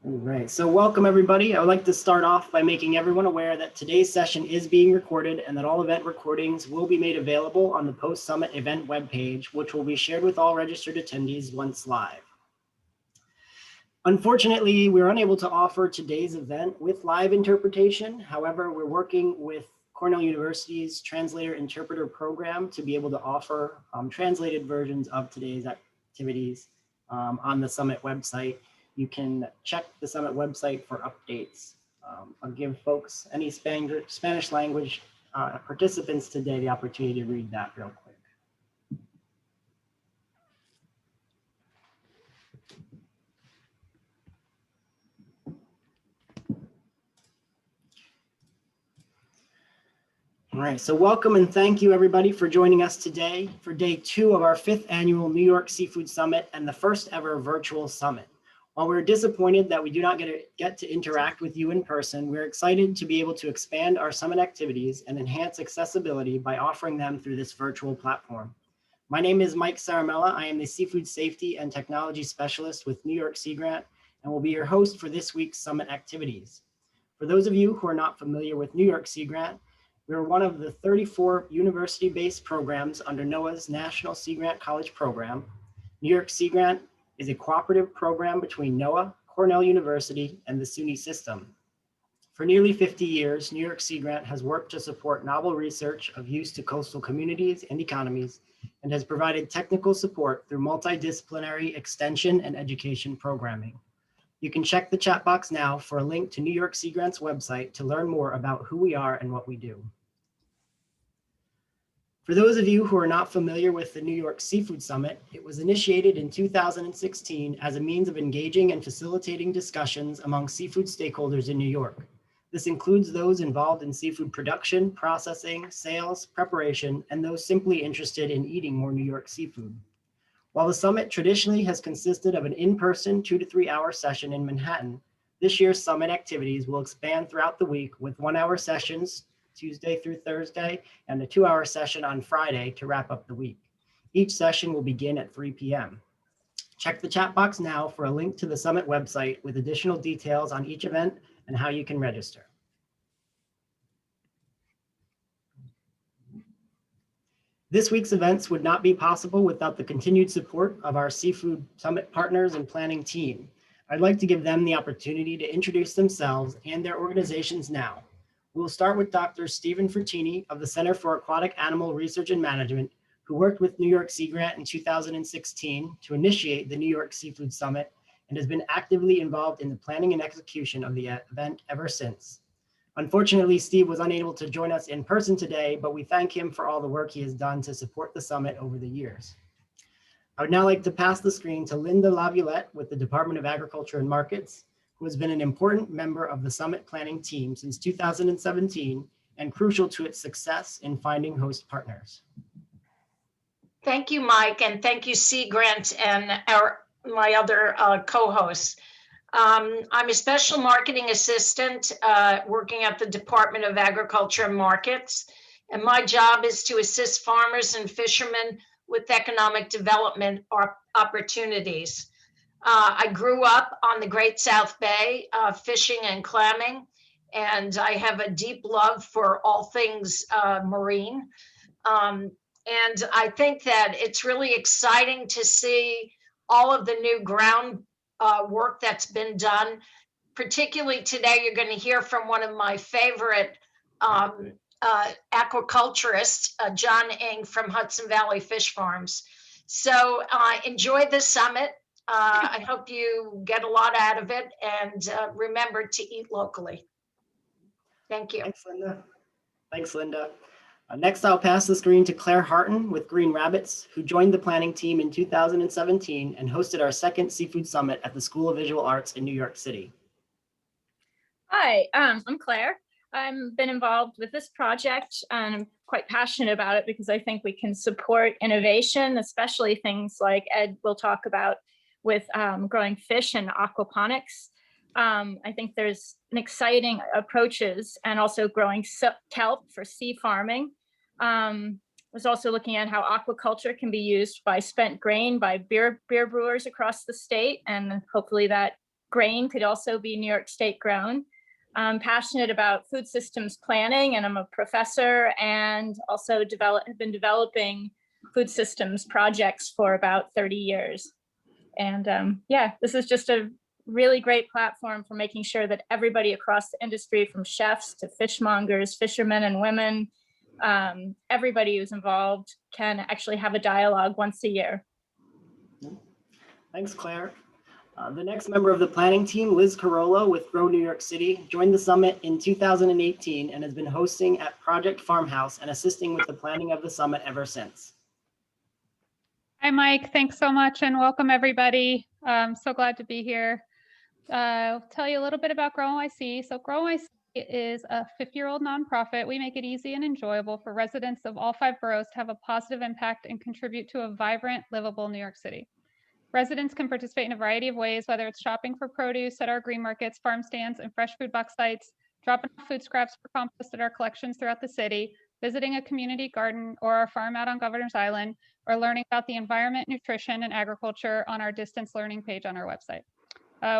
All right, so welcome everybody. I would like to start off by making everyone aware that today's session is being recorded and that all event recordings will be made available on the post-summit event webpage, which will be shared with all registered attendees once live. Unfortunately, we're unable to offer today's event with live interpretation. However, we're working with Cornell University's Translator Interpreter program to be able to offer translated versions of today's activities on the Summit website. You can check the Summit website for updates. I'll give folks, any Spanish language participants today, the opportunity to read that real quick. All right, so welcome and thank you everybody for joining us today for day 2 of our 5th annual New York Seafood Summit and the first ever virtual summit. While we're disappointed that we do not get to interact with you in person, we're excited to be able to expand our summit activities and enhance accessibility by offering them through this virtual platform. My name is Mike Saramella. I am the Seafood Safety and Technology Specialist with New York Sea Grant and will be your host for this week's summit activities. For those of you who are not familiar with New York Sea Grant, we are one of the 34 university-based programs under NOAA's National Sea Grant College Program. New York Sea Grant is a cooperative program between NOAA, Cornell University, and the SUNY system. For nearly 50 years, New York Sea Grant has worked to support novel research of use to coastal communities and economies, and has provided technical support through multidisciplinary extension and education programming. You can check the chat box now for a link to New York Sea Grant's website to learn more about who we are and what we do. For those of you who are not familiar with the New York Seafood Summit, it was initiated in 2016 as a means of engaging and facilitating discussions among seafood stakeholders in New York. This includes those involved in seafood production, processing, sales, preparation, and those simply interested in eating more New York seafood. While the summit traditionally has consisted of an in-person 2 to 3 hour session in Manhattan, this year's summit activities will expand throughout the week with 1 hour sessions Tuesday through Thursday, and a 2 hour session on Friday to wrap up the week. Each session will begin at 3 p.m. Check the chat box now for a link to the Summit website with additional details on each event and how you can register. This week's events would not be possible without the continued support of our Seafood Summit partners and planning team. I'd like to give them the opportunity to introduce themselves and their organizations now. We'll start with Dr. Stephen Fertini of the Center for Aquatic Animal Research and Management, who worked with New York Sea Grant in 2016 to initiate the New York Seafood Summit and has been actively involved in the planning and execution of the event ever since. Unfortunately, Steve was unable to join us in person today, but we thank him for all the work he has done to support the summit over the years. I would now like to pass the screen to Linda Laviolette with the Department of Agriculture and Markets, who has been an important member of the summit planning team since 2017 and crucial to its success in finding host partners. Thank you, Mike, and thank you, Sea Grant, and my other co-hosts. I'm a special marketing assistant working at the Department of Agriculture and Markets, and my job is to assist farmers and fishermen with economic development opportunities. I grew up on the Great South Bay, fishing and clamming, and I have a deep love for all things marine. And I think that it's really exciting to see all of the new ground work that's been done. Particularly today, you're going to hear from one of my favorite aquaculturists, John Ng from Hudson Valley Fish Farms. So enjoy the summit. I hope you get a lot out of it, and remember to eat locally. Thank you. Thanks, Linda. Thanks, Linda. Next, I'll pass the screen to Claire Harton with Green Rabbits, who joined the planning team in 2017 and hosted our second Seafood Summit at the School of Visual Arts in New York City. Hi, I'm Claire. I've been involved with this project and I'm quite passionate about it because I think we can support innovation, especially things like Ed will talk about with growing fish and aquaponics. I think there's an exciting approaches and also growing kelp for sea farming. Was also looking at how aquaculture can be used by spent grain by beer brewers across the state, and hopefully that grain could also be New York State grown. I'm passionate about food systems planning, and I'm a professor and also have been developing food systems projects for about 30 years. And yeah, this is just a really great platform for making sure that everybody across the industry, from chefs to fishmongers, fishermen and women, everybody who's involved can actually have a dialogue once a year. Thanks, Claire. The next member of the planning team, Liz Carollo with Grow New York City, joined the summit in 2018 and has been hosting at Project Farmhouse and assisting with the planning of the summit ever since. Hi, Mike. Thanks so much and welcome everybody. I'm so glad to be here. I'll tell you a little bit about Grow NYC. So Grow NYC is a 50-year-old nonprofit. We make it easy and enjoyable for residents of all 5 boroughs to have a positive impact and contribute to a vibrant, livable New York City. Residents can participate in a variety of ways, whether it's shopping for produce at our green markets, farm stands, and fresh food box sites, dropping off food scraps for compost at our collections throughout the city, visiting a community garden or our farm out on Governor's Island, or learning about the environment, nutrition, and agriculture on our distance learning page on our website.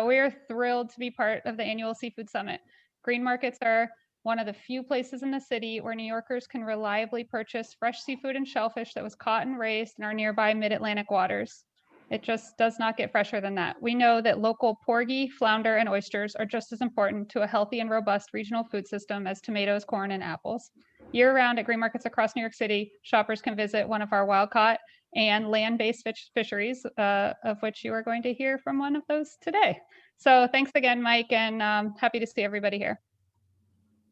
We are thrilled to be part of the annual Seafood Summit. Green markets are one of the few places in the city where New Yorkers can reliably purchase fresh seafood and shellfish that was caught and raised in our nearby mid-Atlantic waters. It just does not get fresher than that. We know that local porgy, flounder, and oysters are just as important to a healthy and robust regional food system as tomatoes, corn, and apples. Year-round at green markets across New York City, shoppers can visit one of our wild-caught and land-based fisheries, of which you are going to hear from one of those today. So thanks again, Mike, and happy to see everybody here.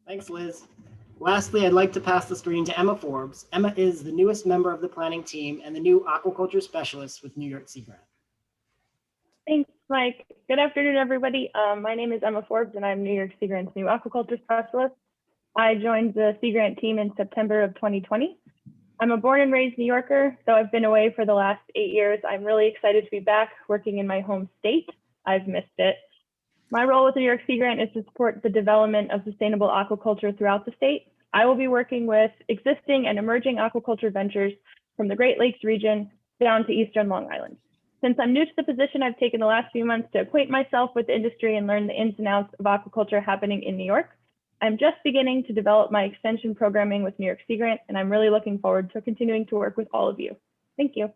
Thanks, Liz. Lastly, I'd like to pass the screen to Emma Forbes. Emma is the newest member of the planning team and the new aquaculture specialist with New York Sea Grant. Thanks, Mike. Good afternoon, everybody. My name is Emma Forbes, and I'm New York Sea Grant's new aquaculture specialist. I joined the Sea Grant team in September of 2020. I'm a born and raised New Yorker, so I've been away for the last 8 years. I'm really excited to be back working in my home state. I've missed it. My role with the New York Sea Grant is to support the development of sustainable aquaculture throughout the state. I will be working with existing and emerging aquaculture ventures from the Great Lakes region down to Eastern Long Island. Since I'm new to the position, I've taken the last few months to acquaint myself with the industry and learn the ins and outs of aquaculture happening in New York. I'm just beginning to develop my extension programming with New York Sea Grant, and I'm really looking forward to continuing to work with all of you. Thank you.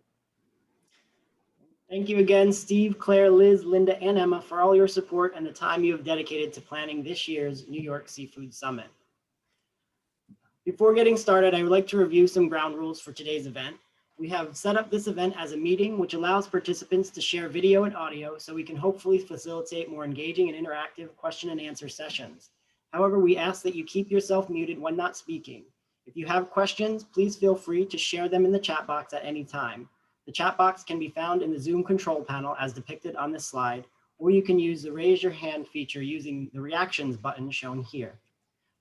Thank you again, Steve, Claire, Liz, Linda, and Emma, for all your support and the time you have dedicated to planning this year's New York Seafood Summit. Before getting started, I would like to review some ground rules for today's event. We have set up this event as a meeting, which allows participants to share video and audio so we can hopefully facilitate more engaging and interactive question and answer sessions. However, we ask that you keep yourself muted when not speaking. If you have questions, please feel free to share them in the chat box at any time. The chat box can be found in the Zoom control panel as depicted on this slide, or you can use the raise your hand feature using the reactions button shown here.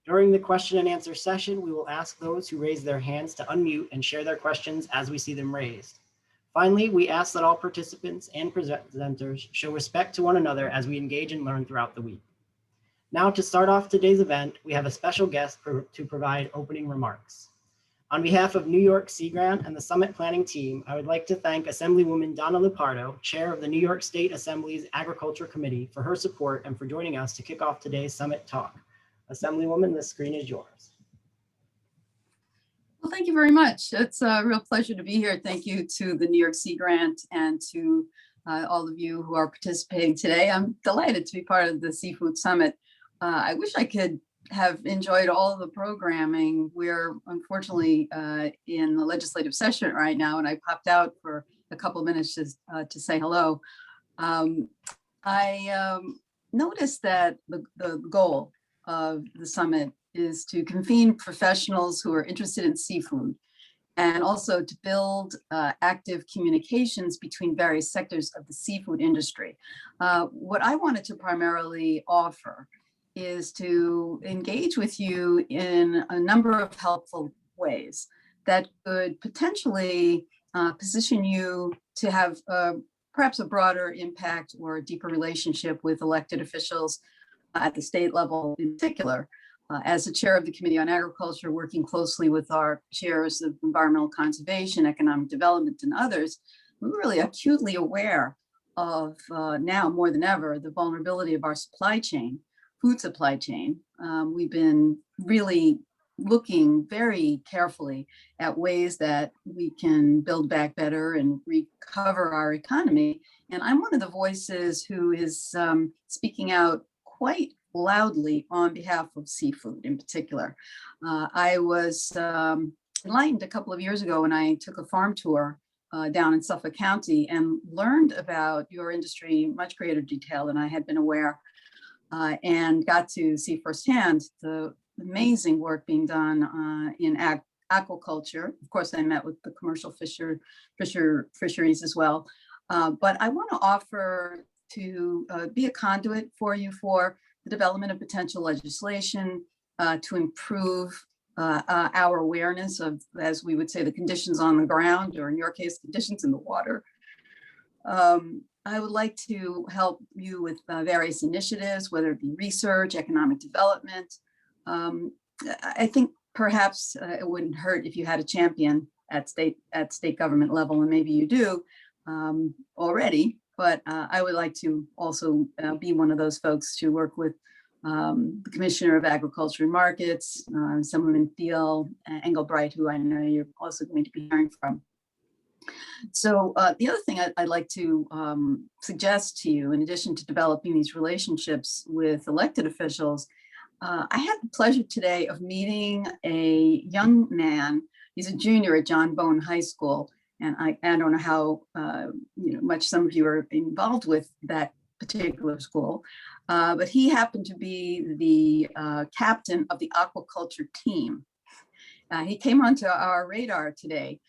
During the question and answer session, we will ask those who raise their hands to unmute and share their questions as we see them raised. Finally, we ask that all participants and presenters show respect to one another as we engage and learn throughout the week. Now, to start off today's event, we have a special guest to provide opening remarks. On behalf of New York Sea Grant and the Summit Planning Team, I would like to thank Assemblywoman Donna Lupardo, Chair of the New York State Assembly's Agriculture Committee, for her support and for joining us to kick off today's Summit Talk. Assemblywoman, the screen is yours. Well, thank you very much. It's a real pleasure to be here. Thank you to the New York Sea Grant and to all of you who are participating today. I'm delighted to be part of the Seafood Summit. I wish I could have enjoyed all of the programming. We're unfortunately in the legislative session right now, and I popped out for a couple of minutes just to say hello. I noticed that the goal of the summit is to convene professionals who are interested in seafood and also to build active communications between various sectors of the seafood industry. What I wanted to primarily offer is to engage with you in a number of helpful ways that could potentially position you to have perhaps a broader impact or a deeper relationship with elected officials at the state level in particular. As the chair of the Committee on Agriculture, working closely with our chairs of environmental conservation, economic development, and others, we're really acutely aware of now more than ever, the vulnerability of our supply chain, food supply chain. We've been really looking very carefully at ways that we can build back better and recover our economy. And I'm one of the voices who is speaking out quite loudly on behalf of seafood in particular. I was enlightened a couple of years ago when I took a farm tour down in Suffolk County and learned about your industry in much greater detail than I had been aware, and got to see firsthand the amazing work being done in aquaculture. Of course, I met with the commercial fisheries as well. But I want to offer to be a conduit for you for the development of potential legislation to improve our awareness of, as we would say, the conditions on the ground, or in your case, conditions in the water. I would like to help you with various initiatives, whether it be research, economic development. I think perhaps it wouldn't hurt if you had a champion at state government level, and maybe you do already, but I would like to also be one of those folks to work with the Commissioner of Agriculture and Markets, Assemblywoman Donna A, who I know you're also going to be hearing from. So the other thing I'd like to suggest to you, in addition to developing these relationships with elected officials, I had the pleasure today of meeting a young man. He's a junior at John Bone High School, and I don't know how much some of you are involved with that particular school, but he happened to be the captain of the aquaculture team. He came onto our radar today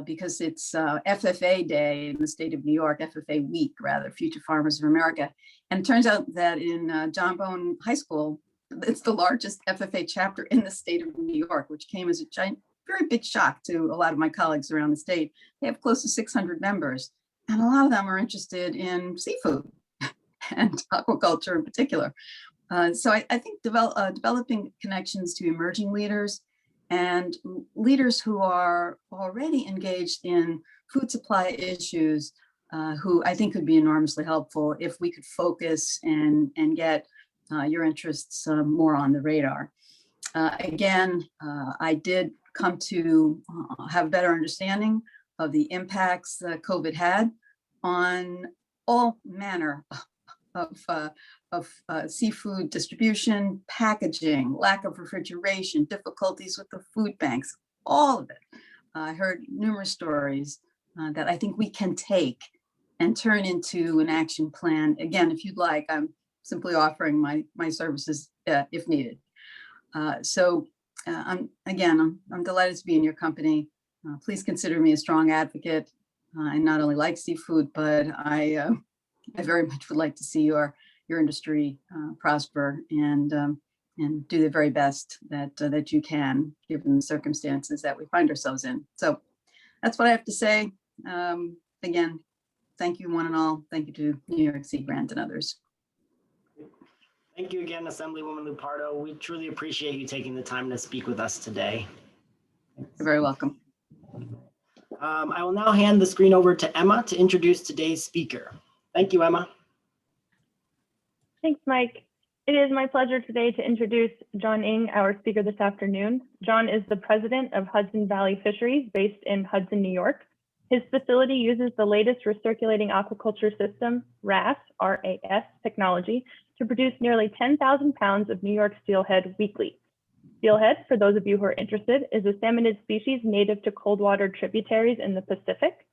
because it's FFA Day in the state of New York, FFA Week rather, Future Farmers of America. And it turns out that in John Bone High School, it's the largest FFA chapter in the state of New York, which came as a giant, very big shock to a lot of my colleagues around the state. They have close to 600 members, and a lot of them are interested in seafood and aquaculture in particular. So I think developing connections to emerging leaders and leaders who are already engaged in food supply issues, who I think could be enormously helpful if we could focus and get your interests more on the radar. Again, I did come to have a better understanding of the impacts that COVID had on all manner of seafood distribution, packaging, lack of refrigeration, difficulties with the food banks, all of it. I heard numerous stories that I think we can take and turn into an action plan. Again, if you'd like, I'm simply offering my services if needed. I'm delighted to be in your company. Please consider me a strong advocate. I not only like seafood, but I very much would like to see your industry prosper and do the very best that you can, given the circumstances that we find ourselves in. So that's what I have to say. Again, thank you one and all. Thank you to New York Sea Grant and others. Thank you again, Assemblywoman Lupardo. We truly appreciate you taking the time to speak with us today. You're very welcome. I will now hand the screen over to Emma to introduce today's speaker. Thank you, Emma. Thanks, Mike. It is my pleasure today to introduce John Ng, our speaker this afternoon. John is the president of Hudson Valley Fisheries based in Hudson, New York. His facility uses the latest recirculating aquaculture system, RAS, R-A-S technology, to produce nearly 10,000 pounds of New York steelhead weekly. Steelhead, for those of you who are interested, is a salmonid species native to cold water tributaries in the Pacific.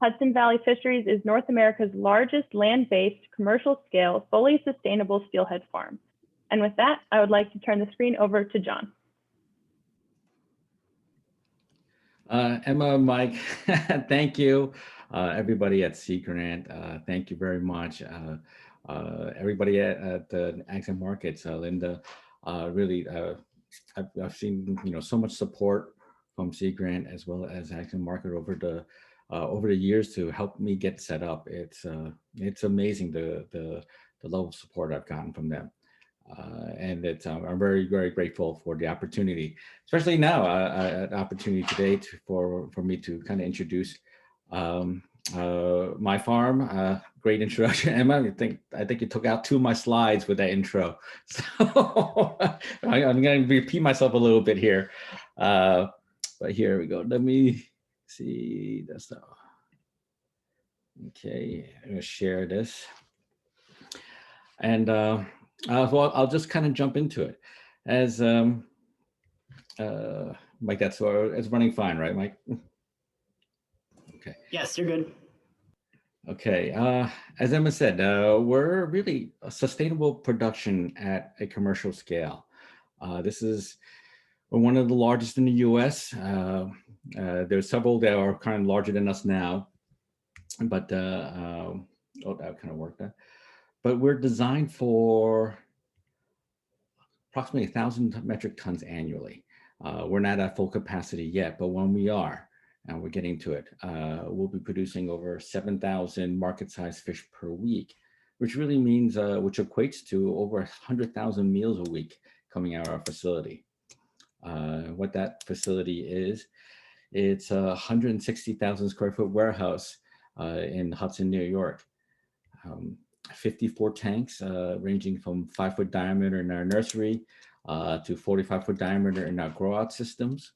Hudson Valley Fisheries is North America's largest land-based, commercial-scale, fully sustainable steelhead farm. And with that, I would like to turn the screen over to John. Emma, Mike, thank you. Everybody at Sea Grant, thank you very much. Everybody at the Ags and Markets, Linda, really, I've seen so much support from Sea Grant as well as Ags and Market over the years to help me get set up. It's amazing the level of support I've gotten from them. And I'm very, very grateful for the opportunity, especially now, an opportunity today for me to kind of introduce my farm, great introduction, Emma. I think you took out 2 of my slides with that intro. So I'm going to repeat myself a little bit here. But here we go. Let me see. That's not, okay. I'm going to share this. And well, I'll just kind of jump into it. As Mike, that's it's running fine, right, Mike? Okay. Yes, you're good. Okay, as Emma said, we're really a sustainable production at a commercial scale. We're one of the largest in the US. There's several that are kind of larger than us now, but oh, that kind of worked. But we're designed for approximately 1,000 metric tons annually. We're not at full capacity yet, but when we are, and we're getting to it, we'll be producing over 7,000 market-sized fish per week, which really means, which equates to over 100,000 meals a week coming out of our facility. What that facility is, it's a 160,000 square foot warehouse in Hudson, New York. 54 tanks ranging from 5-foot diameter in our nursery to 45-foot diameter in our grow out systems.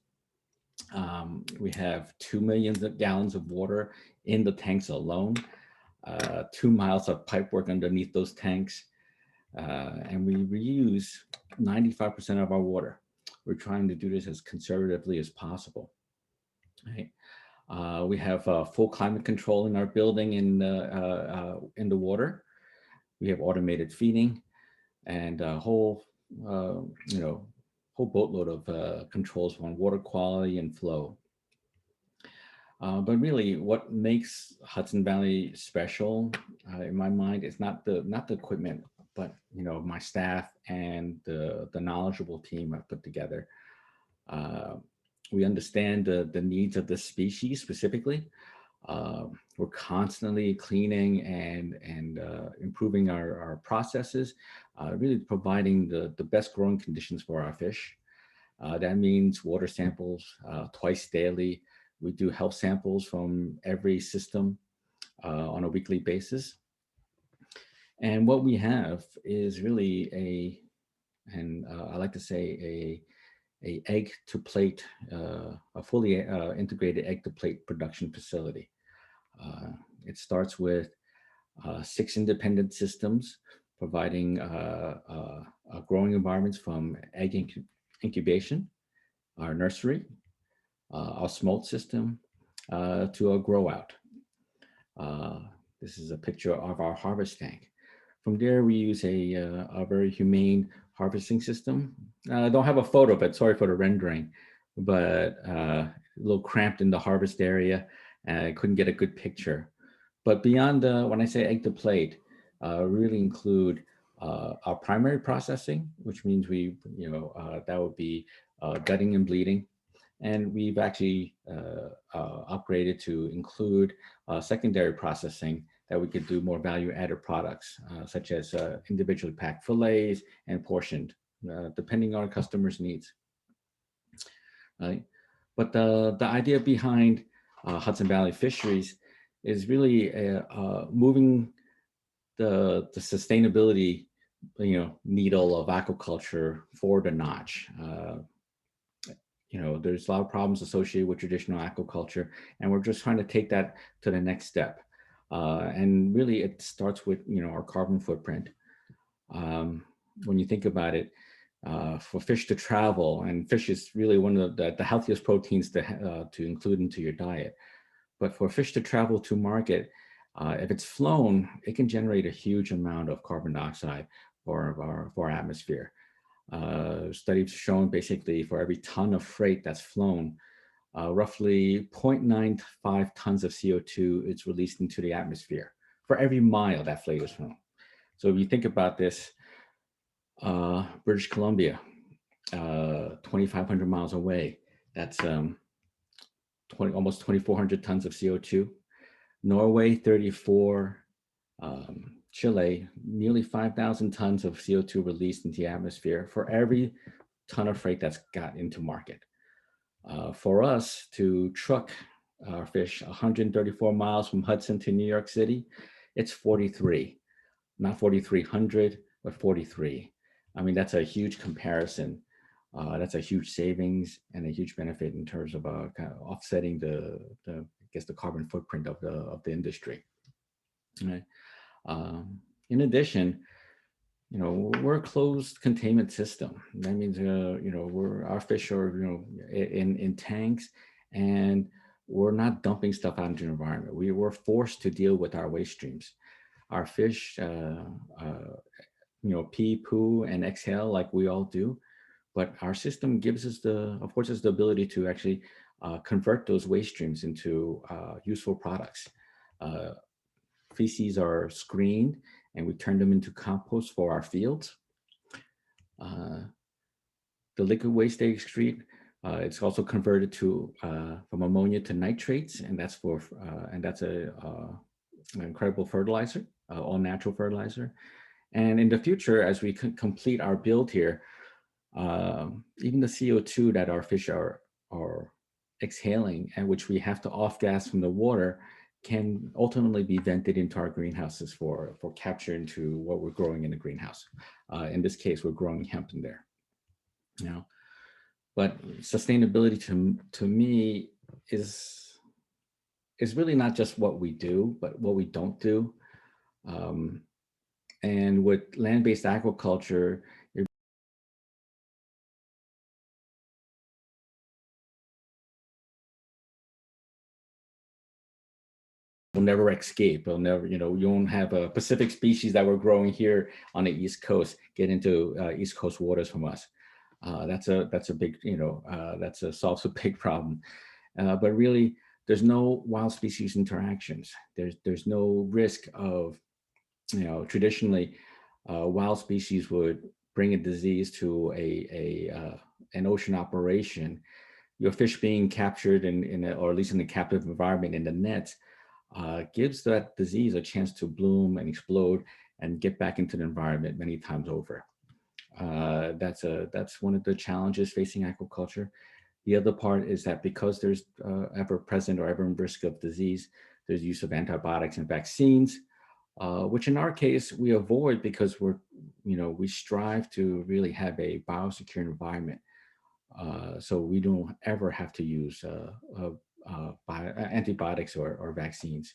We have 2 million gallons of water in the tanks alone, 2 miles of pipework underneath those tanks, and we reuse 95% of our water. We're trying to do this as conservatively as possible. Right? We have full climate control in our building in the water. We have automated feeding and a whole boatload of controls on water quality and flow. But really, what makes Hudson Valley special, in my mind, is not the equipment, but my staff and the knowledgeable team I've put together. We understand the needs of the species specifically. We're constantly cleaning and improving our processes, really providing the best growing conditions for our fish. That means water samples twice daily. We do health samples from every system on a weekly basis. And what we have is really I like to say a egg to plate, a fully integrated egg to plate production facility. It starts with 6 independent systems providing growing environments from egg incubation, our nursery, our smolt system, to a grow out. This is a picture of our harvest tank. From there, we use a very humane harvesting system. I don't have a photo, but sorry for the rendering, but a little cramped in the harvest area. And I couldn't get a good picture. But beyond when I say egg to plate, really include our primary processing, which means that would be gutting and bleeding. And we've actually upgraded to include secondary processing that we could do more value-added products, such as individually packed fillets and portioned, depending on our customers' needs. Right? But the idea behind Hudson Valley Fisheries is really moving the sustainability, needle of aquaculture forward a notch. There's a lot of problems associated with traditional aquaculture, and we're just trying to take that to the next step. And really, it starts with our carbon footprint. When you think about it, for fish to travel, and fish is really one of the healthiest proteins to include into your diet. But for fish to travel to market, if it's flown, it can generate a huge amount of carbon dioxide for our atmosphere. Studies shown basically for every ton of freight that's flown, roughly 0.95 tons of CO2 is released into the atmosphere for every mile that freight is flown. So if you think about this, British Columbia, 2,500 miles away, that's almost 2,400 tons of CO2. Norway, 34. Chile, nearly 5,000 tons of CO2 released into the atmosphere for every ton of freight that's got into market. For us to truck our fish 134 miles from Hudson to New York City, it's 43, not 4,300, but 43. I mean, that's a huge comparison. That's a huge savings and a huge benefit in terms of kind of offsetting the I guess the carbon footprint of the industry. Right. In addition, you know, we're a closed containment system. That means, you know, our fish are, you know, in tanks, and we're not dumping stuff out into the environment. We were forced to deal with our waste streams. Our fish, you know, pee, poo, and exhale like we all do. But our system gives us affords us the ability to actually convert those waste streams into useful products. Feces are screened and we turn them into compost for our fields. The liquid waste they excrete, it's also converted to from ammonia to nitrates, and that's an incredible fertilizer, all natural fertilizer. And in the future, as we complete our build here, even the CO2 that our fish are exhaling, and which we have to off gas from the water, can ultimately be vented into our greenhouses for capture into what we're growing in the greenhouse. In this case, we're growing hemp in there. You know, but sustainability to me is really not just what we do, but what we don't do. And with land-based aquaculture, will never escape. It'll never, you know, you won't have a Pacific species that we're growing here on the East Coast get into East Coast waters from us. That's a big, you know, solves a big problem. But really, there's no wild species interactions. There's no risk of, you know, traditionally, wild species would bring a disease to an ocean operation. Your fish being captured or at least in a captive environment in the nets, gives that disease a chance to bloom and explode and get back into the environment many times over. That's one of the challenges facing aquaculture. The other part is that because there's ever present or ever in risk of disease, there's use of antibiotics and vaccines, which in our case we avoid because we strive to really have a biosecure environment. So we don't ever have to use antibiotics or vaccines.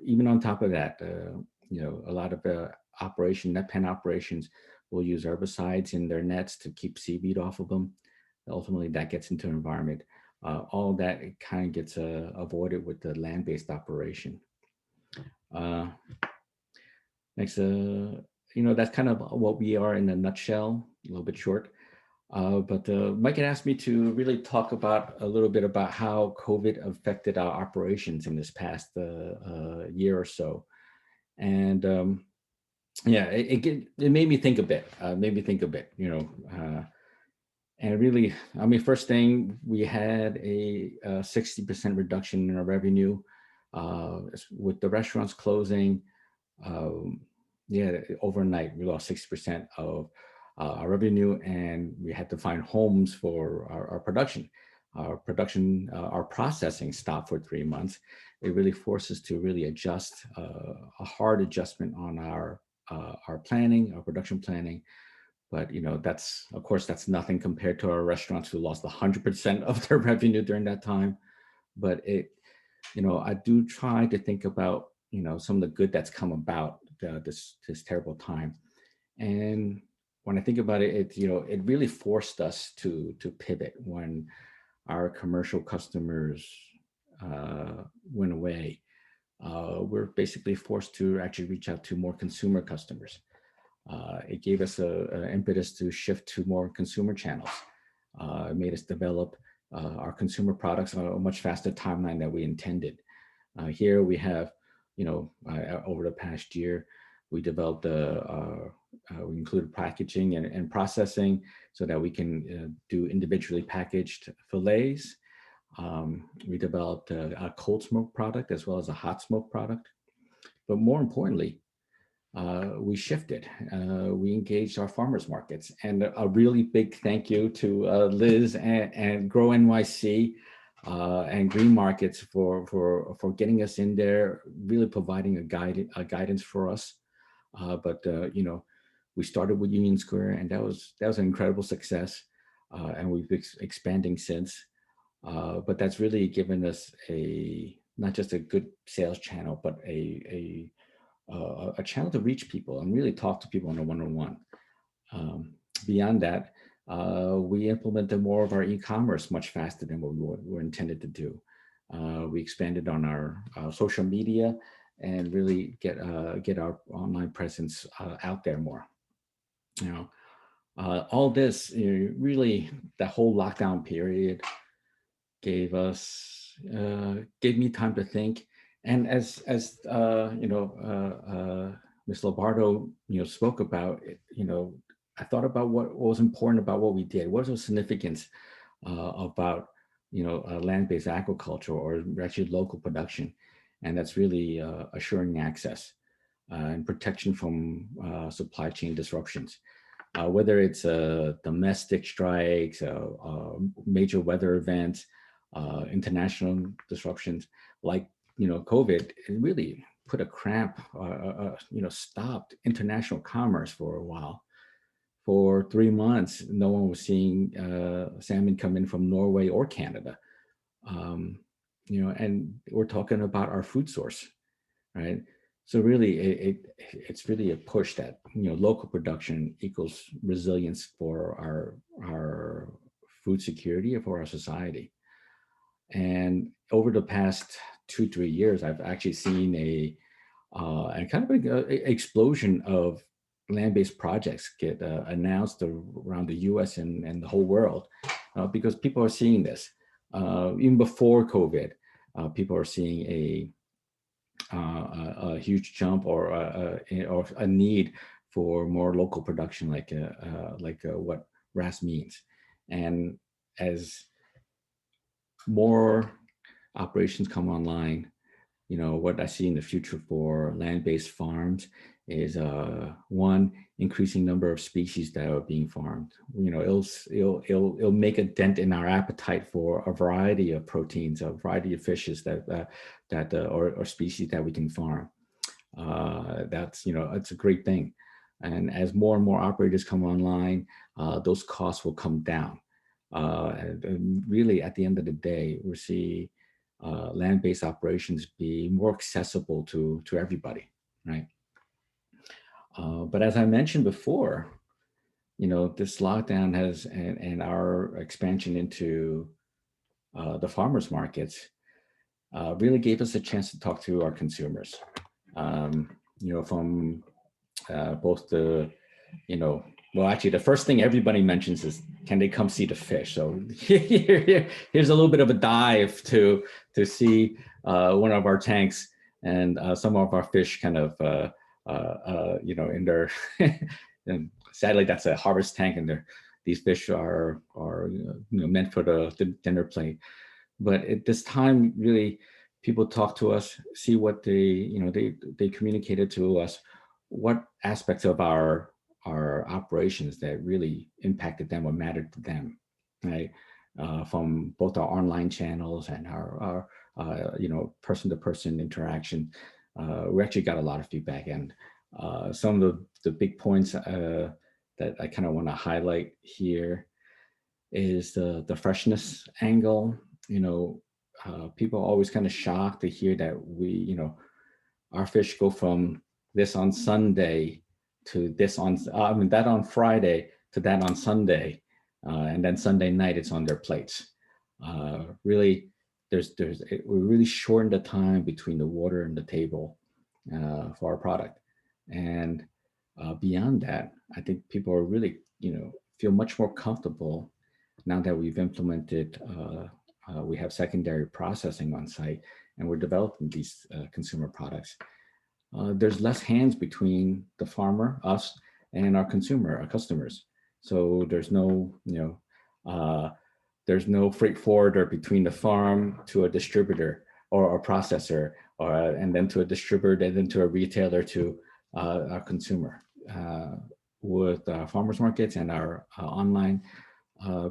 Even on top of that, you know, a lot of net pen operations will use herbicides in their nets to keep seaweed off of them. Ultimately, that gets into the environment. All that kind of gets avoided with the land-based operation. Next, you know, that's kind of what we are in a nutshell, a little bit short. But Mike had asked me to really talk a little bit about how COVID affected our operations in this past year or so. And yeah, it made me think a bit, you know, and really, I mean, first thing, we had a 60% reduction in our revenue with the restaurants closing. Yeah, overnight, we lost 60% of our revenue, and we had to find homes for our production. Our processing stopped for 3 months. It really forced us to really adjust, a hard adjustment on our planning, our production planning. But, you know, of course, that's nothing compared to our restaurants who lost 100% of their revenue during that time. But you know, I do try to think about, you know, some of the good that's come about this terrible time. And when I think about it, you know, it really forced us to pivot when our commercial customers went away. We're basically forced to actually reach out to more consumer customers. It gave us an impetus to shift to more consumer channels. It made us develop our consumer products on a much faster timeline than we intended. Here we have, you know, over the past year, we developed we included packaging and processing so that we can do individually packaged fillets. We developed a cold smoke product as well as a hot smoke product. But more importantly, we shifted. We engaged our farmers markets, and a really big thank you to Liz and Grow NYC. and green markets for getting us in there, really providing a guidance for us. But you know, we started with Union Square, and that was an incredible success, and we've been expanding since. But that's really given us not just a good sales channel, but a channel to reach people and really talk to people on a one-on-one. Beyond that, we implemented more of our e-commerce much faster than what we were intended to do. We expanded on our social media and really get our online presence out there more. You know, all this, you know, really, the whole lockdown period gave me time to think. And as you know, Ms. Lupardo, you know, spoke about, you know, I thought about what was important about what we did. What was the significance about, you know, land-based aquaculture, or actually local production? And that's really assuring access and protection from supply chain disruptions. Whether it's domestic strikes, major weather events, international disruptions like, you know, COVID, it really put a cramp, you know, stopped international commerce for a while. For 3 months, no one was seeing salmon come in from Norway or Canada. You know, and we're talking about our food source, right? So really, it's really a push that, you know, local production equals resilience for our food security and for our society. And over the past 2-3 years, I've actually seen a kind of an explosion of land-based projects get announced around the U.S. and the whole world, because people are seeing this. Even before COVID, people are seeing a huge jump or a need for more local production, like what RAS means. And as more operations come online, you know, what I see in the future for land-based farms is one, increasing number of species that are being farmed. You know, it'll make a dent in our appetite for a variety of proteins, a variety of fishes or species that we can farm. That's, you know, it's a great thing. And as more and more operators come online, those costs will come down. And really, at the end of the day, we'll see land-based operations be more accessible to everybody, right? But as I mentioned before, you know, this lockdown has and our expansion into the farmers markets really gave us a chance to talk to our consumers. You know, from both the, you know, well, actually, the first thing everybody mentions is, can they come see the fish? So here's a little bit of a dive to see one of our tanks and some of our fish kind of, you know, in their, and sadly, that's a harvest tank, and these fish are you know, meant for the dinner plate. But at this time, really, people talk to us, see what they communicated to us, what aspects of our operations that really impacted them or mattered to them, right? From both our online channels and our you know, person-to-person interaction. We actually got a lot of feedback, and some of the big points that I kind of want to highlight here is the freshness angle. You know, people are always kind of shocked to hear that you know, our fish go from this on Sunday to this on, that on Friday to that on Sunday, and then Sunday night it's on their plates. Really, we really shortened the time between the water and the table for our product. And beyond that, I think people are really, you know, feel much more comfortable now that we've implemented, we have secondary processing on site, and we're developing these consumer products. There's less hands between the farmer, us, and our consumer, our customers. So there's no, you know, there's no freight forwarder between the farm to a distributor or a processor, and then to a distributor, and then to a retailer, to our consumer. With farmers markets and our online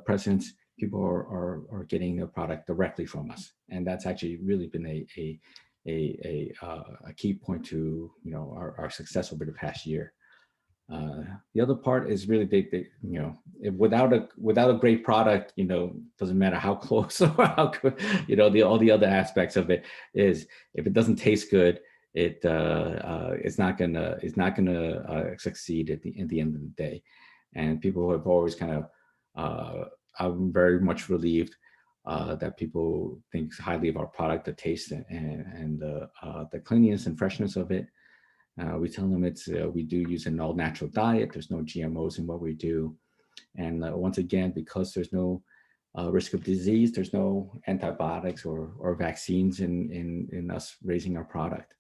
presence, people are getting a product directly from us, and that's actually really been a key point to our success over the past year. The other part is really without a great product, doesn't matter how close or how good, all the other aspects of it is, if it doesn't taste good, it's not gonna succeed at the end of the day. And people have always kind of, I'm very much relieved that people think highly of our product, the taste and the cleanliness and freshness of it. We tell them we do use an all natural diet. There's no GMOs in what we do. And once again, because there's no risk of disease, there's no antibiotics or vaccines in us raising our product.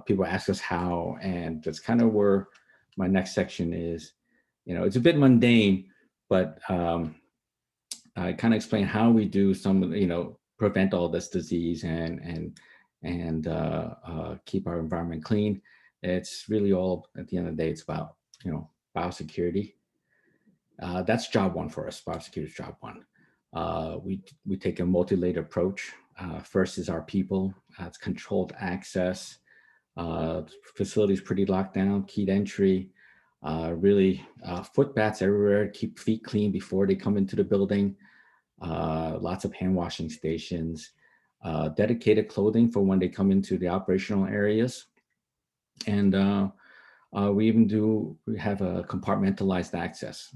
People ask us how, and that's kind of where my next section is. It's a bit mundane, but I kind of explain how we do prevent all this disease and keep our environment clean. It's really all, at the end of the day, it's about, biosecurity. That's job one for us. Biosecurity is job one. We take a multi-layered approach. First is our people. It's controlled access. Facilities pretty locked down, keyed entry. Really foot baths everywhere. Keep feet clean before they come into the building. Lots of hand washing stations. Dedicated clothing for when they come into the operational areas. And we have a compartmentalized access.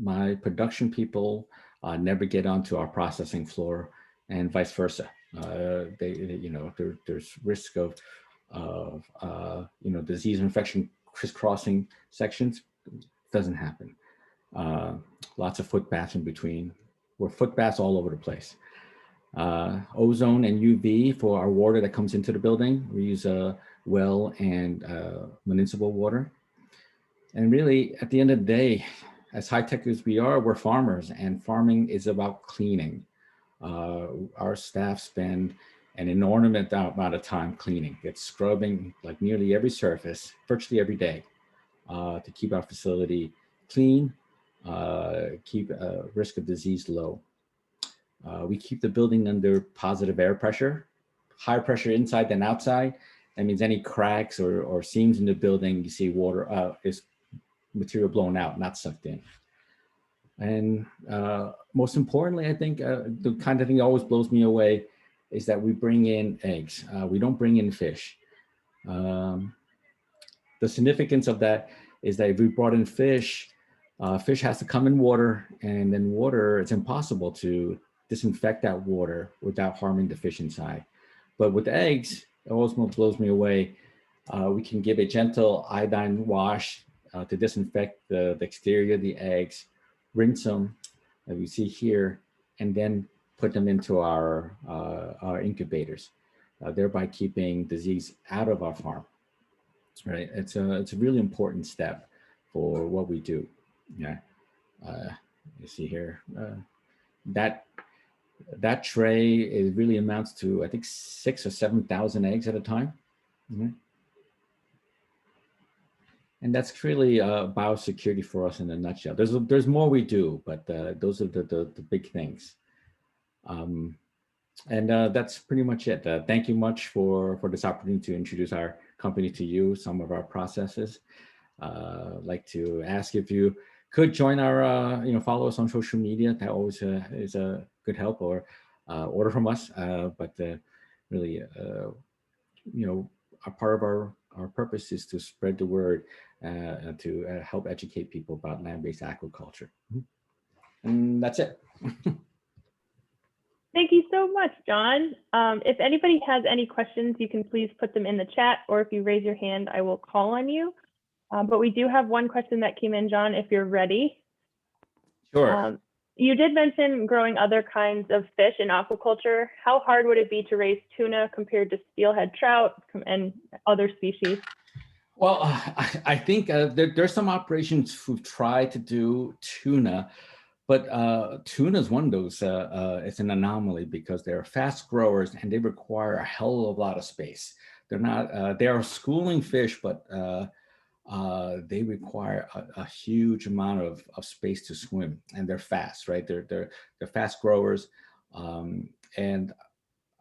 My production people never get onto our processing floor, and vice versa. There's risk of disease infection crisscrossing sections. Doesn't happen. Lots of foot baths in between. We're foot baths all over the place. Ozone and UV for our water that comes into the building. We use well and municipal water. And really, at the end of the day, as high-tech as we are, we're farmers, and farming is about cleaning. Our staff spend an inordinate amount of time cleaning. It's scrubbing like nearly every surface, virtually every day, to keep our facility clean, keep risk of disease low. We keep the building under positive air pressure, higher pressure inside than outside. That means any cracks or seams in the building, you see water is material blown out, not sucked in. And most importantly, I think the kind of thing that always blows me away is that we bring in eggs. We don't bring in fish. The significance of that is that if we brought in fish, fish has to come in water, and then water, it's impossible to disinfect that water without harming the fish inside. But with eggs, it always blows me away. We can give a gentle iodine wash to disinfect the exterior of the eggs, rinse them, as we see here, and then put them into our incubators, thereby keeping disease out of our farm. Right? It's a really important step for what we do. Yeah, you see here that tray is really amounts to, I think, 6,000 or 7,000 eggs at a time. Mm-hmm. And that's really biosecurity for us in a nutshell. There's more we do, but those are the big things. And that's pretty much it. Thank you much for this opportunity to introduce our company to you, some of our processes. I'd like to ask if you could join our, follow us on social media. That always is a good help, or order from us. But really, a part of our purpose is to spread the word to help educate people about land-based aquaculture. And that's it. Thank you so much, John. If anybody has any questions, you can please put them in the chat, or if you raise your hand, I will call on you. But we do have one question that came in, John, if you're ready. Sure. You did mention growing other kinds of fish in aquaculture. How hard would it be to raise tuna compared to steelhead trout and other species? Well, I think there's some operations who've tried to do tuna, but tuna is one of those, it's an anomaly because they're fast growers and they require a hell of a lot of space. They're not, they are schooling fish, but they require a huge amount of space to swim, and they're fast, right? They're fast growers, and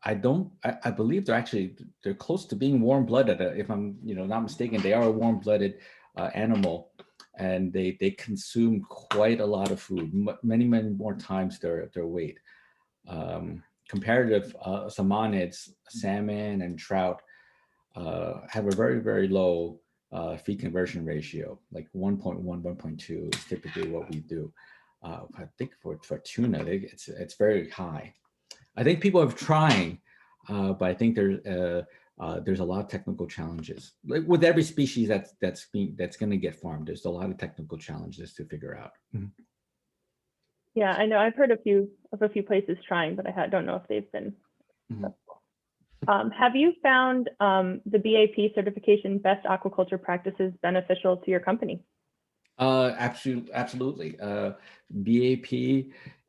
I believe they're close to being warm-blooded. If I'm not mistaken, they are a warm-blooded animal, and they consume quite a lot of food, many more times their weight. Comparative salmonids, salmon and trout, have a very, very low feed conversion ratio, like 1.1, 1.2 is typically what we do. I think for tuna, it's very high. I think people are trying, but I think there's a lot of technical challenges. Like with every species that's going to get farmed, there's a lot of technical challenges to figure out. Yeah, I know. I've heard of a few places trying, but I don't know if they've been successful. Have you found the BAP certification best aquaculture practices beneficial to your company? Absolutely. BAP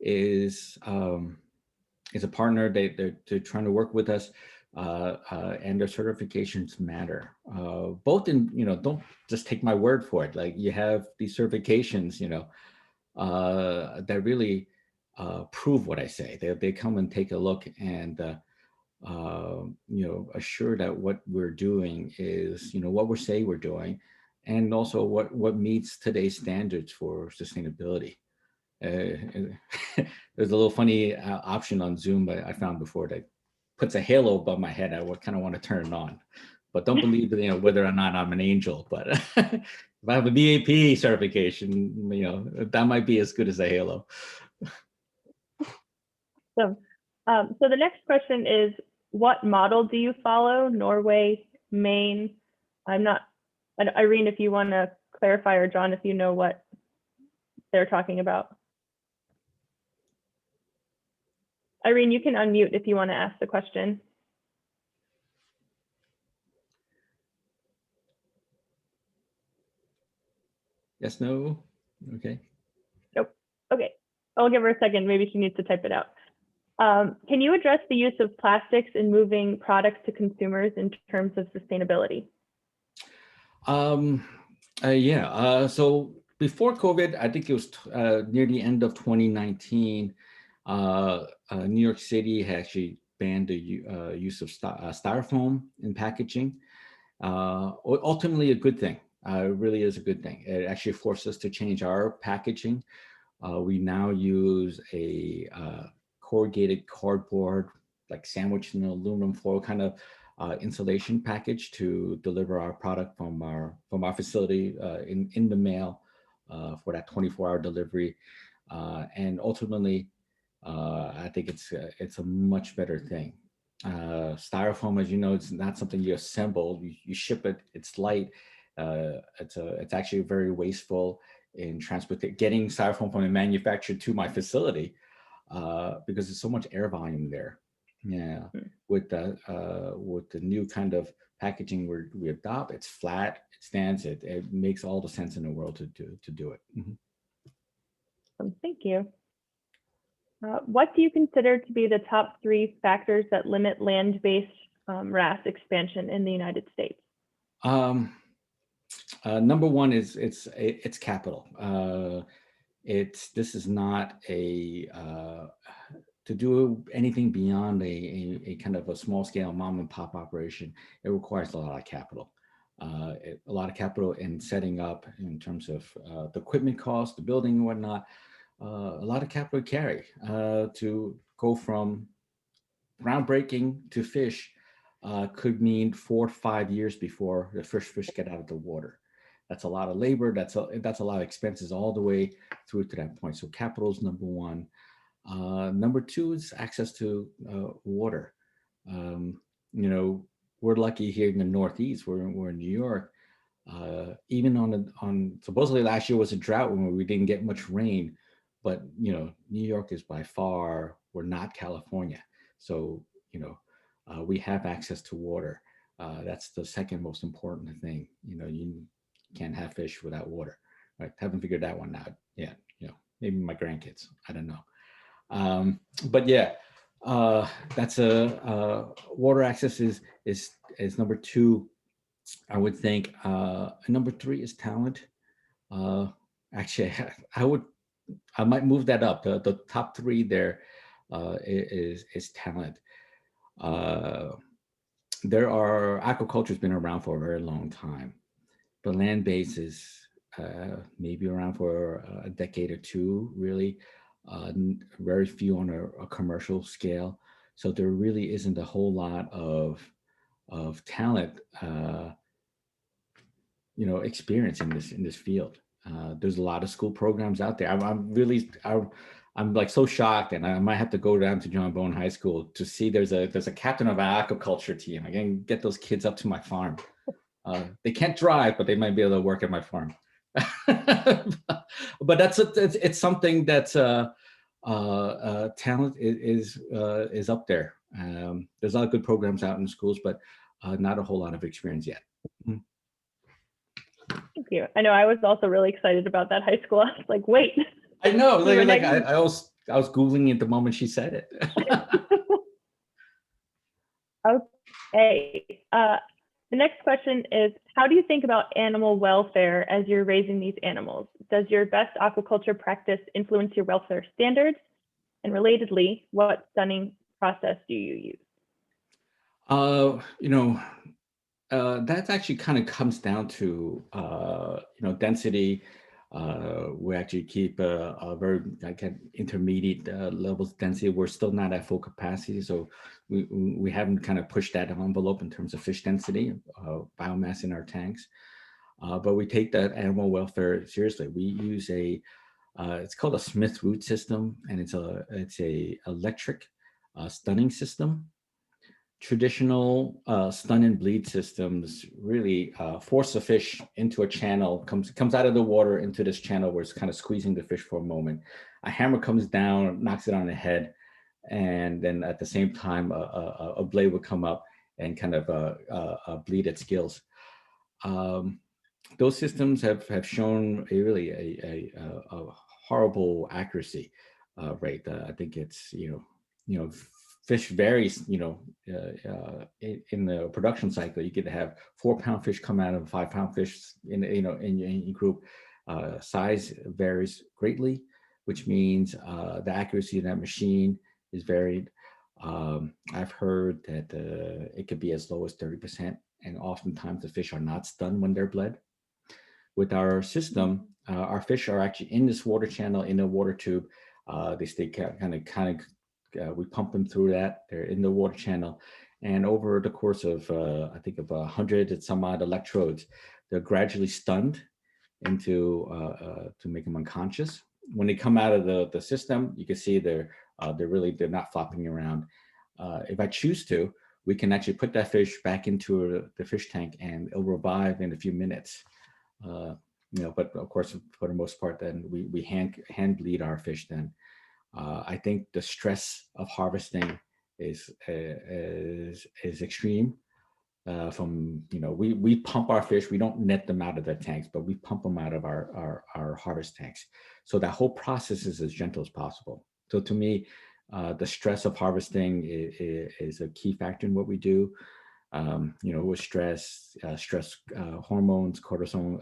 is a partner. They're trying to work with us, and their certifications matter. Both in, don't just take my word for it. Like, you have these certifications, that really prove what I say. They come and take a look and assure that what we're doing is, what we say we're doing, and also what meets today's standards for sustainability. There's a little funny option on Zoom that I found before that puts a halo above my head. I would kind of want to turn it on, but don't believe whether or not I'm an angel. But if I have a BAP certification, that might be as good as a halo. So the next question is, what model do you follow? Norway, Maine? Irene, if you want to clarify, or John, if you know what they're talking about. Irene, you can unmute if you want to ask the question. Yes, no? Okay. Nope. Okay. I'll give her a second. Maybe she needs to type it out. Can you address the use of plastics in moving products to consumers in terms of sustainability? Yeah. So before COVID, I think it was near the end of 2019, New York City had actually banned the use of styrofoam in packaging. Ultimately a good thing. It really is a good thing. It actually forced us to change our packaging. We now use a corrugated cardboard, like sandwiched in aluminum foil kind of insulation package to deliver our product from our facility in the mail for that 24-hour delivery. And ultimately, I think it's a much better thing. Styrofoam, as you know, it's not something you assemble. You ship it. It's light. It's actually very wasteful in getting styrofoam from the manufacturer to my facility because there's so much air volume there. Yeah, with the new kind of packaging we adopt, it's flat, it stands, it makes all the sense in the world to do it. Thank you. What do you consider to be the top 3 factors that limit land-based RAS expansion in the United States? Number one is it's capital. This is not to do anything beyond a kind of a small scale mom and pop operation. It requires a lot of capital. A lot of capital in setting up in terms of the equipment cost, the building and whatnot. A lot of capital to carry to go from groundbreaking to fish could mean 4 to 5 years before the first fish get out of the water. That's a lot of labor. That's a lot of expenses all the way through to that point. So capital is number one. Number two is access to water. We're lucky here in the Northeast. We're in New York. Even on supposedly last year was a drought when we didn't get much rain, but New York is by far, we're not California. So we have access to water. That's the second most important thing. You can't have fish without water, right? Haven't figured that one out yet. Maybe my grandkids, I don't know. But yeah, that's water access is number two. I would think number 3 is talent. Actually, I might move that up. The top 3 there is talent. Aquaculture has been around for a very long time, but land-based is maybe around for a decade or two, really. Very few on a commercial scale. So there really isn't a whole lot of talent, experience in this field. There's a lot of school programs out there. I'm like so shocked, and I might have to go down to John Bone High School to see there's a captain of an aquaculture team. I can get those kids up to my farm. They can't drive, but they might be able to work at my farm. But it's something that's talent is up there. There's a lot of good programs out in schools, but not a whole lot of experience yet. Thank you. I know I was also really excited about that high school. I was like, wait. I know. I was Googling it the moment she said it. Okay. The next question is, how do you think about animal welfare as you're raising these animals? Does your best aquaculture practice influence your welfare standards? And relatedly, what stunning process do you use? That actually kind of comes down to, density. We actually keep a very intermediate levels of density. We're still not at full capacity, so we haven't kind of pushed that envelope in terms of fish density, biomass in our tanks. But we take that animal welfare seriously. We use it's called a Smith root system, and it's a electric stunning system. Traditional stun and bleed systems really force the fish into a channel, comes out of the water into this channel where it's kind of squeezing the fish for a moment. A hammer comes down, knocks it on the head, and then at the same time, a blade would come up and kind of bleed its gills. Those systems have shown a horrible accuracy rate. I think it's fish varies, in the production cycle. You could have 4-pound fish come out of 5-pound fish in your group. Size varies greatly, which means the accuracy of that machine is varied. I've heard that it could be as low as 30%, and oftentimes the fish are not stunned when they're bled. With our system, our fish are actually in this water channel, in a water tube. They stay kind of we pump them through that. They're in the water channel, and over the course of I think of 100 and some odd electrodes, they're gradually stunned into to make them unconscious. When they come out of the system, you can see they're not flopping around. If I choose to, we can actually put that fish back into the fish tank, and it'll revive in a few minutes. But of course, for the most part, then we hand bleed our fish then. I think the stress of harvesting is extreme. We pump our fish. We don't net them out of the tanks, but we pump them out of our harvest tanks. So that whole process is as gentle as possible. So to me, the stress of harvesting is a key factor in what we do. With stress hormones, cortisone,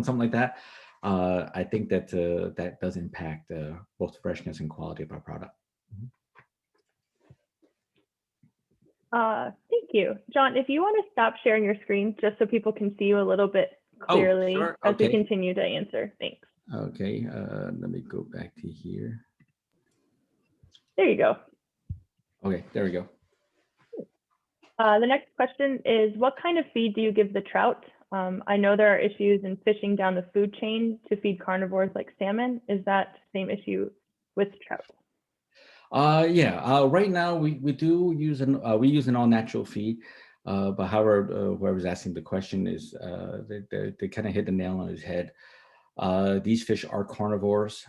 something like that. I think that that does impact both freshness and quality of our product. Thank you. John, if you want to stop sharing your screen just so people can see you a little bit clearly sure. as Okay. we continue to answer. Thanks. Okay, let me go back to here. There you go. Okay, there we go. The next question is, what kind of feed do you give the trout? I know there are issues in fishing down the food chain to feed carnivores like salmon. Is that the same issue with trout? Right now we do use we use an all natural feed, but however, whoever's asking the question is they kind of hit the nail on his head. These fish are carnivores.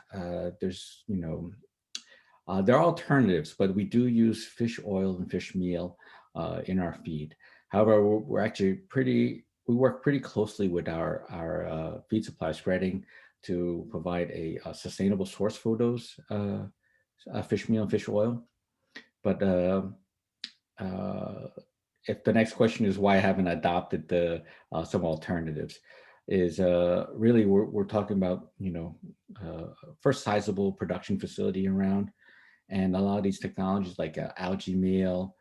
There's there are alternatives, but we do use fish oil and fish meal in our feed. However, we're actually we work pretty closely with our feed supply spreading to provide a sustainable source for those fish meal and fish oil. But if the next question is why I haven't adopted the some alternatives, is really we're talking about, you know, first sizable production facility around, and a lot of these technologies like algae meal,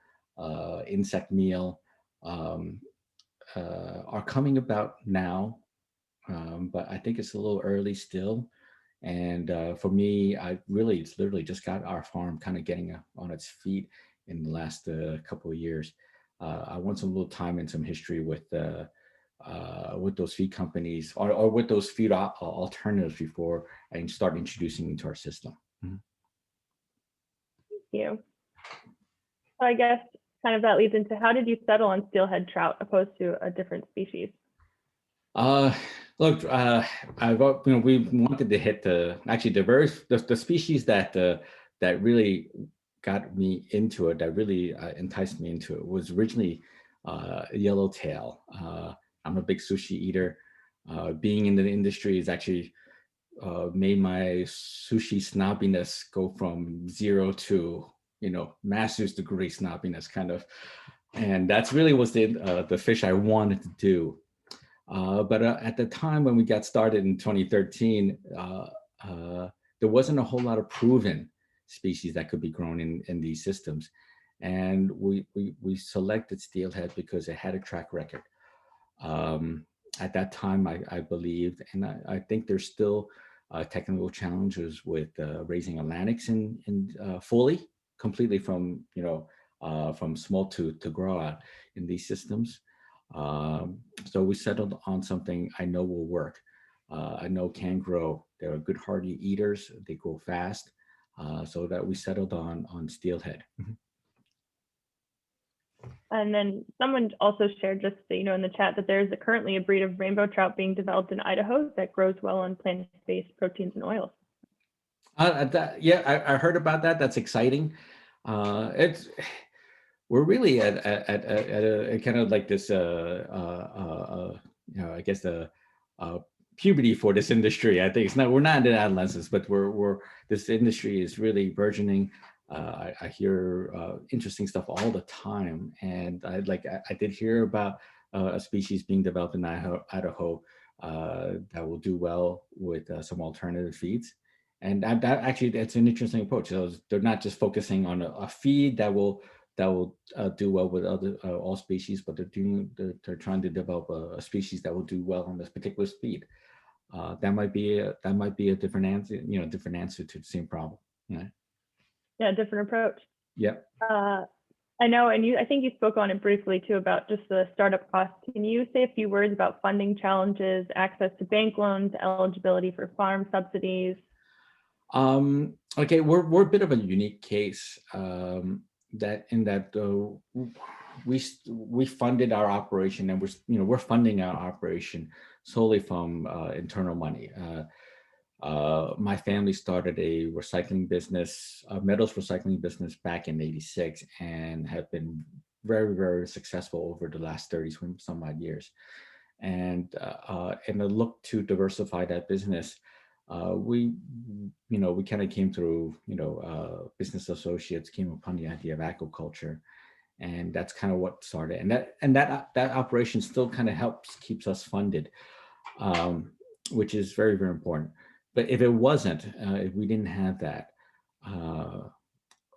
insect meal, are coming about now, but I think it's a little early still. And for me, it's literally just got our farm kind of getting on its feet in the last couple of years. I want some little time and some history with those feed companies or with those feed alternatives before I start introducing into our system. Thank you. So I guess kind of that leads into, how did you settle on steelhead trout opposed to a different species? Look, we wanted to hit the species that really got me into it, that really enticed me into it, was originally yellowtail. I'm a big sushi eater. Being in the industry has actually made my sushi snobbiness go from 0 to, you know, master's degree snobbiness kind of, and that's really was the fish I wanted to do. But at the time when we got started in 2013, there wasn't a whole lot of proven species that could be grown in these systems. And we selected steelhead because it had a track record. At that time, I believed, and I think there's still technical challenges with raising Atlantics in fully, completely from, you know, from small to grow out in these systems. So we settled on something I know will work. I know can grow. They're good hardy eaters. They grow fast. So that we settled on steelhead. And then someone also shared, just so you know, in the chat, that there's currently a breed of rainbow trout being developed in Idaho that grows well on plant-based proteins and oils. Yeah, I heard about that. That's exciting. We're really at a kind of like this, you know, I guess the puberty for this industry. I think we're not in adolescence, but this industry is really burgeoning. I hear interesting stuff all the time, and I did hear about a species being developed in Idaho that will do well with some alternative feeds, and that actually, that's an interesting approach. So they're not just focusing on a feed that will do well with other all species, but they're trying to develop a species that will do well on this particular feed. That might be a different answer, you know, different answer to the same problem. Right? Yeah, different approach. Yep. I know, and I think you spoke on it briefly too about just the startup costs. Can you say a few words about funding challenges, access to bank loans, eligibility for farm subsidies? Okay, we're a bit of a unique case. We funded our operation, and we're funding our operation solely from internal money. My family started a recycling business, a metals recycling business back in '86, and have been very, very successful over the last 30 some odd years. And in a look to diversify that business, we kind of came through, business associates came upon the idea of aquaculture, and that's kind of what started. And that operation still kind of keeps us funded, which is very, very important. But if it wasn't, if we didn't have that,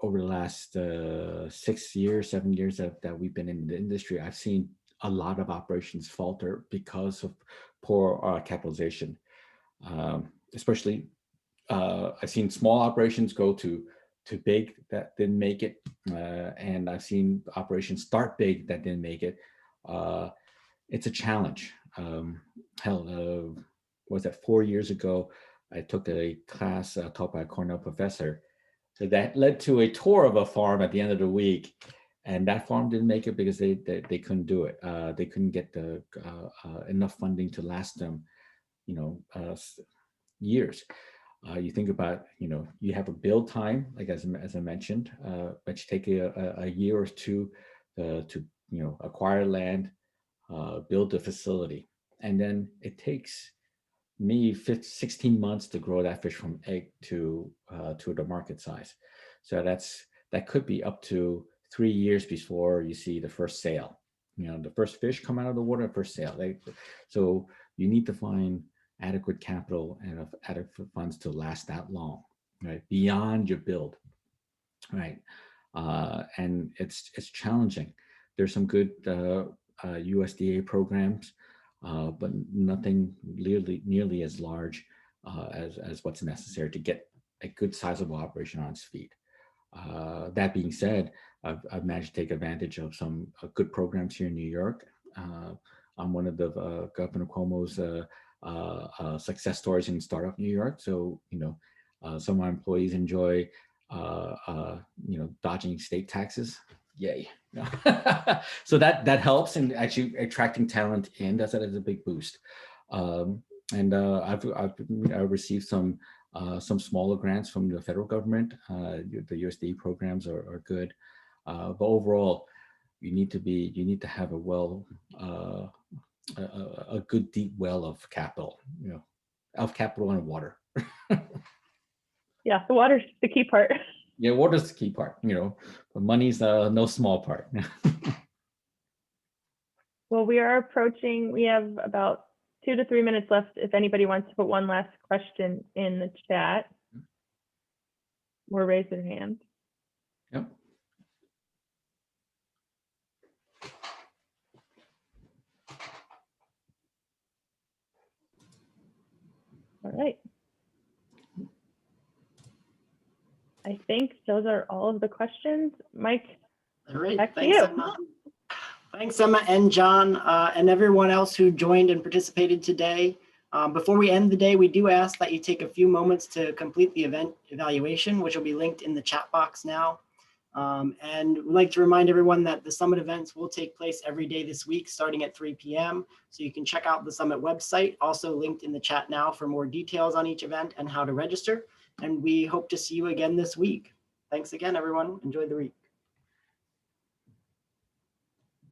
over the last 6 years, 7 years that we've been in the industry, I've seen a lot of operations falter because of poor capitalization. Especially, I've seen small operations go to big that didn't make it, and I've seen operations start big that didn't make it. It's a challenge. Was that 4 years ago? I took a class taught by a Cornell professor that led to a tour of a farm at the end of the week, and that farm didn't make it because they couldn't do it. They couldn't get the enough funding to last them, years. You think about, you have a build time, like as I mentioned, but you take a year or two to acquire land, build a facility, and then it takes me 16 months to grow that fish from egg to the market size. So that could be up to 3 years before you see the first sale. You know, the first fish come out of the water, first sale. So you need to find adequate capital and adequate funds to last that long, right? Beyond your build, right? And it's challenging. There's some good USDA programs, but nothing nearly as large as what's necessary to get a good sizable operation on its feet. That being said, I've managed to take advantage of some good programs here in New York. I'm one of the Governor Cuomo's success stories in startup New York. So, you know, some of my employees enjoy, you know, dodging state taxes. Yay. So that helps in actually attracting talent in. That's a big boost. And I've received some smaller grants from the federal government. The USDA programs are good, but overall, you need to have a good deep well of capital, you know, and water. Yeah, the water's the key part. Yeah, water's the key part, you know, but money's no small part. Well, we have about 2 to 3 minutes left if anybody wants to put one last question in the chat or raise their hand. Yep. All right. I think those are all of the questions. Mike, All right, back to thanks, you. Emma. Thanks, Emma and John, and everyone else who joined and participated today. Before we end the day, we do ask that you take a few moments to complete the event evaluation, which will be linked in the chat box now. And we'd like to remind everyone that the summit events will take place every day this week, starting at 3 p.m. So you can check out the summit website, also linked in the chat now for more details on each event and how to register. And we hope to see you again this week. Thanks again, everyone. Enjoy the week.